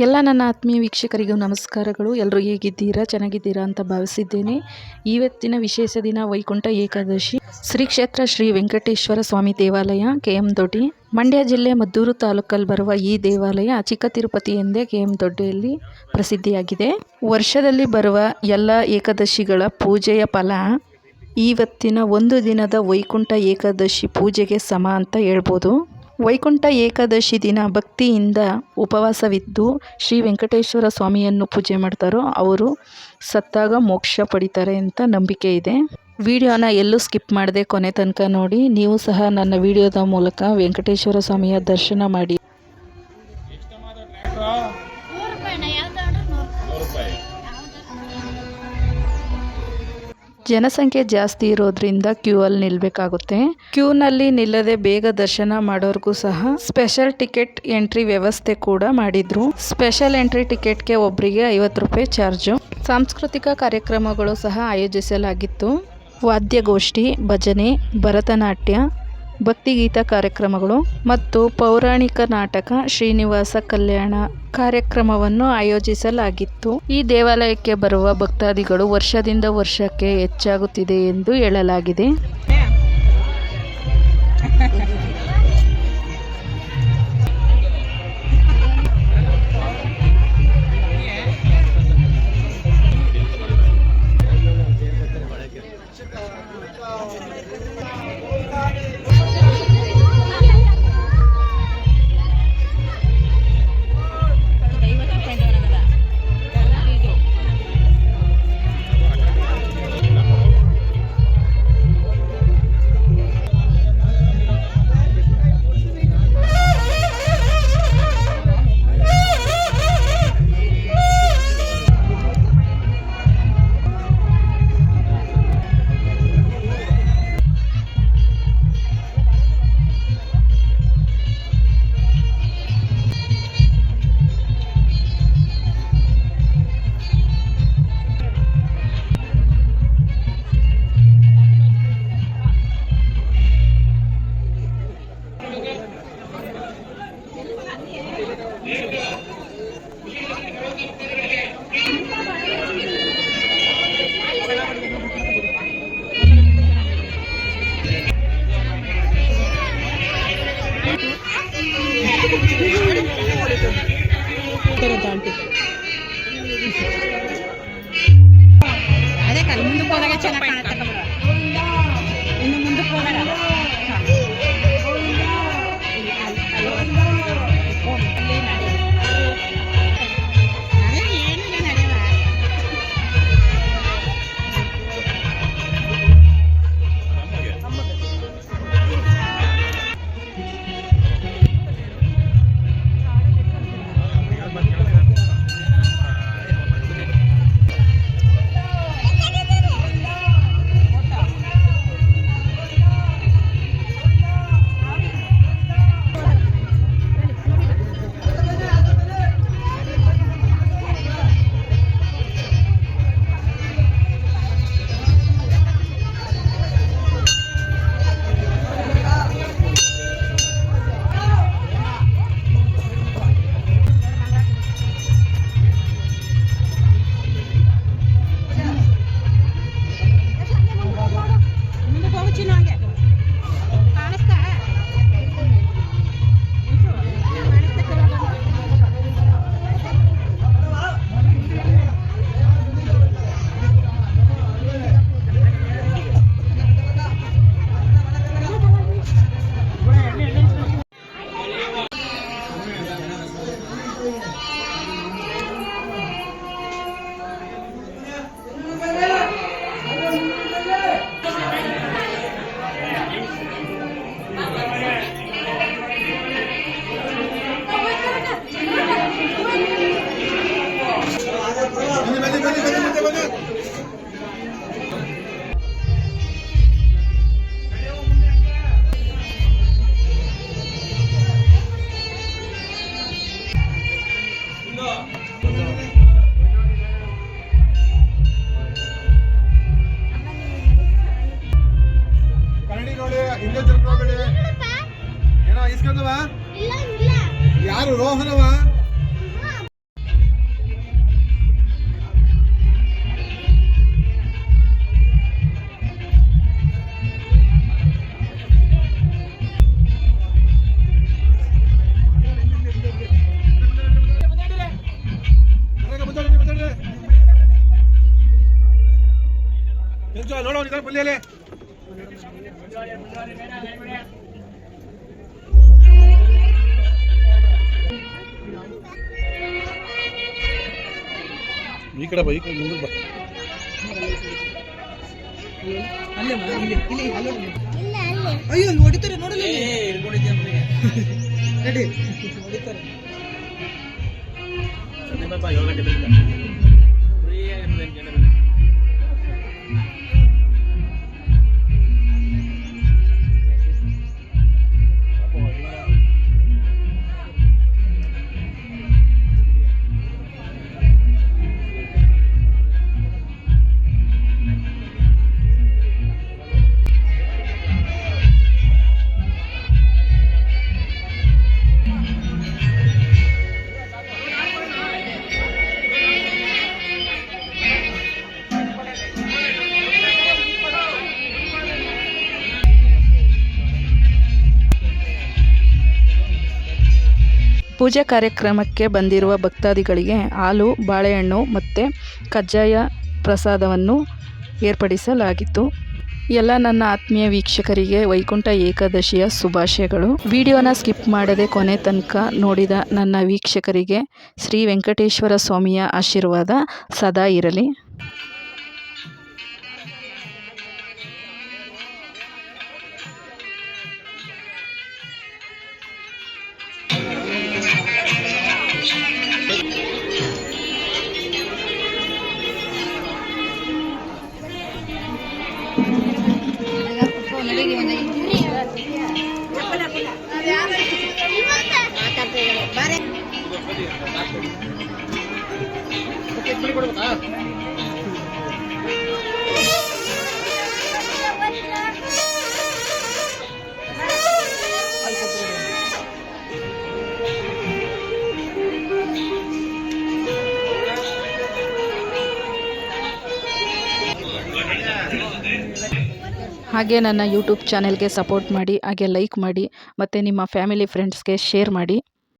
ಎಲ್ಲ ನನ್ನ ಆತ್ಮೀಯ ವೀಕ್ಷಕರಿಗೂ ನಮಸ್ಕಾರಗಳು. ಎಲ್ಲರೂ ಹೇಗಿದ್ದೀರಾ? ಚೆನ್ನಾಗಿದ್ದೀರಾ ಅಂತ ಭಾವಿಸಿದ್ದೇನೆ. ಇವತ್ತಿನ ವಿಶೇಷ ದಿನ ವೈಕುಂಠ ಏಕಾದಶಿ. ಶ್ರೀ ಕ್ಷೇತ್ರ ಶ್ರೀ ವೆಂಕಟೇಶ್ವರ ಸ್ವಾಮಿ ದೇವಾಲಯ, KM ದೊಡ್ಡಿ, ಮಂಡ್ಯ ಜಿಲ್ಲೆ ಮದ್ದೂರು ತಾಲೂಕಲ್ಲಿ ಬರುವ ಈ ದೇವಾಲಯ ಚಿಕ್ಕ ತಿರುಪತಿ ಎಂದೇ KM ದೊಡ್ಡಿಯಲ್ಲಿ ಪ್ರಸಿದ್ಧಿಯಾಗಿದೆ. ವರ್ಷದಲ್ಲಿ ಬರುವ ಎಲ್ಲ ಏಕಾದಶಿಗಳ ಪೂಜೆಯ ಫಲ ಇವತ್ತಿನ ಒಂದು ದಿನದ ವೈಕುಂಠ ಏಕಾದಶಿ ಪೂಜೆಗೆ ಸಮ ಅಂತ ಹೇಳ್ಬೋದು. ವೈಕುಂಠ ಏಕಾದಶಿ ದಿನ ಭಕ್ತಿಯಿಂದ ಉಪವಾಸವಿದ್ದು ಶ್ರೀ ವೆಂಕಟೇಶ್ವರ ಸ್ವಾಮಿಯನ್ನು ಪೂಜೆ ಮಾಡ್ತಾರೋ ಅವರು ಸತ್ತಾಗ ಮೋಕ್ಷ ಪಡಿತಾರೆ ಅಂತ ನಂಬಿಕೆ ಇದೆ. ವಿಡಿಯೋನ ಎಲ್ಲೂ ಸ್ಕಿಪ್ ಮಾಡದೆ ಕೊನೆ ತನಕ ನೋಡಿ. ನೀವು ಸಹ ನನ್ನ ವಿಡಿಯೋದ ಮೂಲಕ ವೆಂಕಟೇಶ್ವರ ಸ್ವಾಮಿಯ ದರ್ಶನ ಮಾಡಿ. ಜನಸಂಖ್ಯೆ ಜಾಸ್ತಿ ಇರೋದ್ರಿಂದ ಕ್ಯೂ ಅಲ್ಲಿ ನಿಲ್ಲಬೇಕಾಗುತ್ತೆ. ಕ್ಯೂನಲ್ಲಿ ನಿಲ್ಲದೆ ಬೇಗ ದರ್ಶನ ಮಾಡೋರ್ಗೂ ಸಹ ಸ್ಪೆಷಲ್ ಟಿಕೆಟ್ ಎಂಟ್ರಿ ವ್ಯವಸ್ಥೆ ಕೂಡ ಮಾಡಿದ್ರು. ಸ್ಪೆಷಲ್ ಎಂಟ್ರಿ ಟಿಕೆಟ್ಗೆ ಒಬ್ಬರಿಗೆ 50 ರೂಪಾಯಿ ಚಾರ್ಜು. ಸಾಂಸ್ಕೃತಿಕ ಕಾರ್ಯಕ್ರಮಗಳು ಸಹ ಆಯೋಜಿಸಲಾಗಿತ್ತು. ವಾದ್ಯಗೋಷ್ಠಿ, ಭಜನೆ, ಭರತನಾಟ್ಯ, ಭಕ್ತಿಗೀತ ಕಾರ್ಯಕ್ರಮಗಳು ಮತ್ತು ಪೌರಾಣಿಕ ನಾಟಕ, ಶ್ರೀನಿವಾಸ ಕಲ್ಯಾಣ ಕಾರ್ಯಕ್ರಮವನ್ನು ಆಯೋಜಿಸಲಾಗಿತ್ತು. ಈ ದೇವಾಲಯಕ್ಕೆ ಬರುವ ಭಕ್ತಾದಿಗಳು ವರ್ಷದಿಂದ ವರ್ಷಕ್ಕೆ ಹೆಚ್ಚಾಗುತ್ತಿದೆ ಎಂದು ಹೇಳಲಾಗಿದೆ. అదే కదా ముందు పోదగా ಚೆನ್ನಾಗಿ ಕಾಣುತ್ತೆ. ಇನ್ನು ಮುಂದಕ್ಕೆ ಹೋಗೋಣ. ಇಲ್ಲೇ ತಿರ್ಕೋಬೇಡಿ. ಏನೋ ಇಸ್ಕೊಂಡವ ಯಾರು ರೋಹನವ ಈ ಕಡೆ ಬಾ ಈ ಕಡೆ ಮುಂದೆ ಬಾ ಅಯ್ಯೋ ನೋಡಿತಾರೆ ನೋಡಲ್ಲ ನಡಿ ನೋಡಿತಾರೆ ಪೂಜೆ ಕಾರ್ಯಕ್ರಮಕ್ಕೆ ಬಂದಿರುವ ಭಕ್ತಾದಿಗಳಿಗೆ ಹಾಲು ಬಾಳೆಹಣ್ಣು ಮತ್ತು ಕಜ್ಜಾಯ ಪ್ರಸಾದವನ್ನು ಏರ್ಪಡಿಸಲಾಗಿತ್ತು. ಎಲ್ಲ ನನ್ನ ಆತ್ಮೀಯ ವೀಕ್ಷಕರಿಗೆ ವೈಕುಂಠ ಏಕಾದಶಿಯ ಶುಭಾಶಯಗಳು. ವಿಡಿಯೋನ ಸ್ಕಿಪ್ ಮಾಡದೆ ಕೊನೆ ತನಕ ನೋಡಿದ ನನ್ನ ವೀಕ್ಷಕರಿಗೆ ಶ್ರೀ ವೆಂಕಟೇಶ್ವರ ಸ್ವಾಮಿಯ ಆಶೀರ್ವಾದ ಸದಾ ಇರಲಿ. ಹಾಗೆ ನನ್ನ ಯೂಟ್ಯೂಬ್ ಚಾನೆಲ್ಗೆ ಸಪೋರ್ಟ್ ಮಾಡಿ, ಹಾಗೆ ಲೈಕ್ ಮಾಡಿ ಮತ್ತು ನಿಮ್ಮ ಫ್ಯಾಮಿಲಿ ಫ್ರೆಂಡ್ಸ್ಗೆ ಶೇರ್ ಮಾಡಿ.